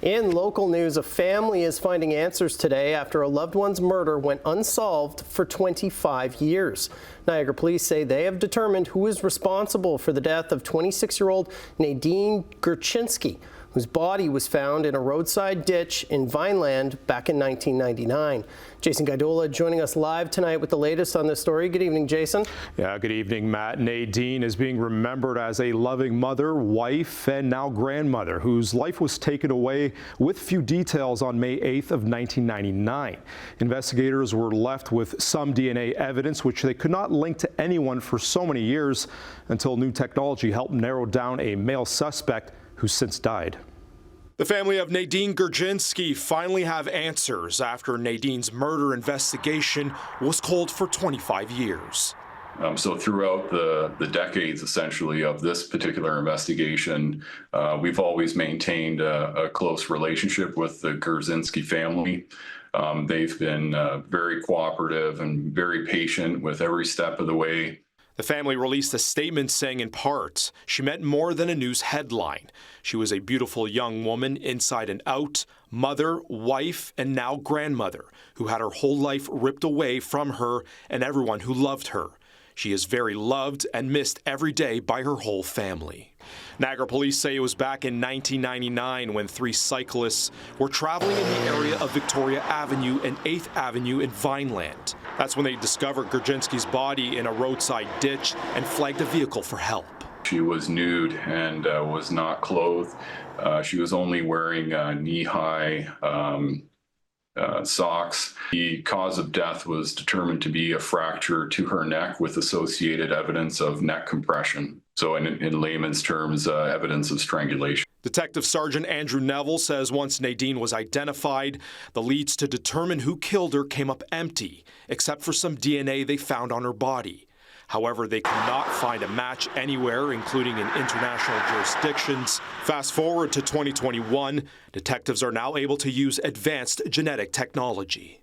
In local news, a family is finding answers today after a loved one's murder went unsolved for 25 years. Niagara police say they have determined who is responsible for the death of 26-year-old Nadine Gurczenski, whose body was found in a roadside ditch in Vineland back in 1999. Jason Gaidola joining us live tonight with the latest on this story. Good evening, Jason. Yeah, good evening, Matt. Nadine is being remembered as a loving mother, wife, and now grandmother whose life was taken away with few details on May 8th of 1999. Investigators were left with some DNA evidence which they could not link to anyone for so many years until new technology helped narrow down a male suspect who since died. The family of Nadine Gurczenski finally have answers after Nadine's murder investigation was cold for 25 years. So throughout the decades, essentially, of this particular investigation, we've always maintained a close relationship with the Gurczenski family. They've been very cooperative and very patient with every step of the way. The family released a statement saying in part, she meant more than a news headline. She was a beautiful young woman inside and out, mother, wife, and now grandmother, who had her whole life ripped away from her and everyone who loved her. She is very loved and missed every day by her whole family. Niagara police say it was back in 1999 when three cyclists were traveling in the area of Victoria Avenue and 8th Avenue in Vineland. That's when they discovered Gurczenski's body in a roadside ditch and flagged a vehicle for help. She was nude and was not clothed. She was only wearing knee-high socks. The cause of death was determined to be a fracture to her neck with associated evidence of neck compression. So in layman's terms, evidence of strangulation. Detective Sergeant Andrew Neville says once Nadine was identified, the leads to determine who killed her came up empty, except for some DNA they found on her body. However, they could not find a match anywhere, including in international jurisdictions. Fast forward to 2021, detectives are now able to use advanced genetic technology.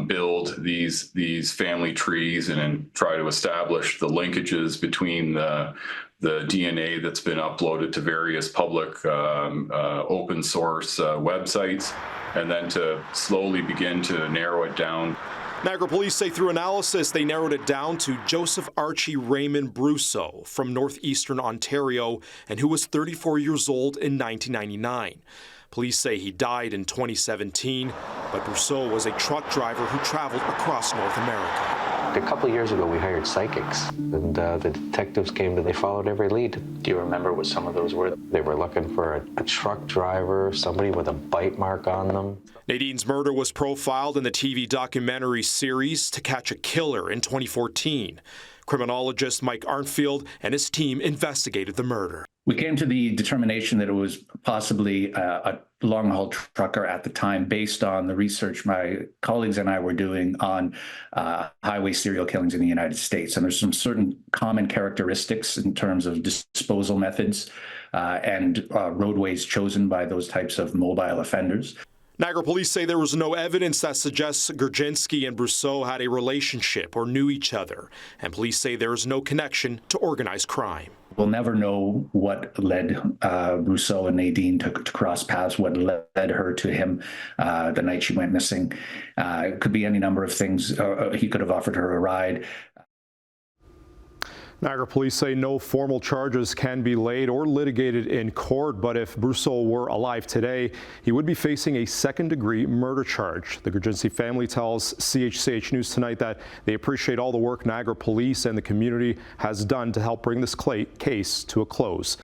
Build these family trees and then try to establish the linkages between the DNA that's been uploaded to various public open source websites, and then to slowly begin to narrow it down. Niagara police say through analysis, they narrowed it down to Joseph Archie Raymond Brousseau from northeastern Ontario and who was 34 years old in 1999. Police say he died in 2017, but Brousseau was a truck driver who traveled across North America. A couple of years ago, we hired psychics, and the detectives came and they followed every lead. Do you remember what some of those were? They were looking for a truck driver, somebody with a bite mark on them. Nadine's murder was profiled in the TV documentary series To Catch a Killer in 2014. Criminologist Mike Arnfield and his team investigated the murder. We came to the determination that it was possibly a long-haul trucker at the time based on the research my colleagues and I were doing on highway serial killings in the United States. And there's some certain common characteristics in terms of disposal methods and roadways chosen by those types of mobile offenders. Niagara police say there was no evidence that suggests Gurczenski and Brousseau had a relationship or knew each other, and police say there is no connection to organized crime. We'll never know what led Brousseau and Nadine to cross paths, what led her to him the night she went missing. It could be any number of things. He could have offered her a ride. Niagara police say no formal charges can be laid or litigated in court, but if Brousseau were alive today, he would be facing a second-degree murder charge. The Gurczenski family tells CHCH News Tonight that they appreciate all the work Niagara police and the community has done to help bring this case to a close.